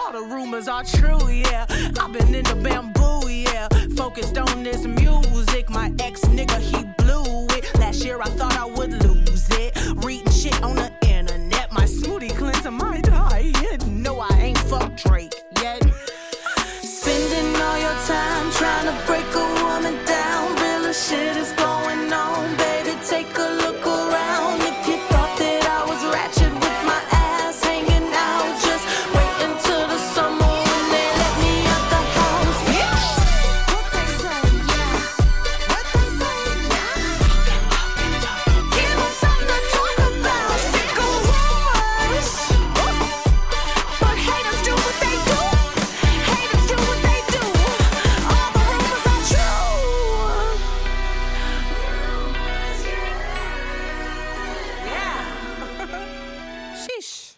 All the rumors are true, yeah. I've been in the bamboo, yeah. Focused on this music. My ex nigga, he blew it. Last year I thought I would lose it. Reading shit on the internet. My smoothie cleansing my diet. No, I ain't fucked Drake yet. Spending all your time trying to break a woman down. Real shit is going on, baby. Take a look around. If you thought that I was ratchet with my ass hanging out, just wait until the summer when they let me out the house. Bitch. What they say, yeah. What they say, yeah. Give them something to talk about. Sick of rumors, but haters do what they do. Haters do what they do. All the rumors are true. Yeah. Sheesh.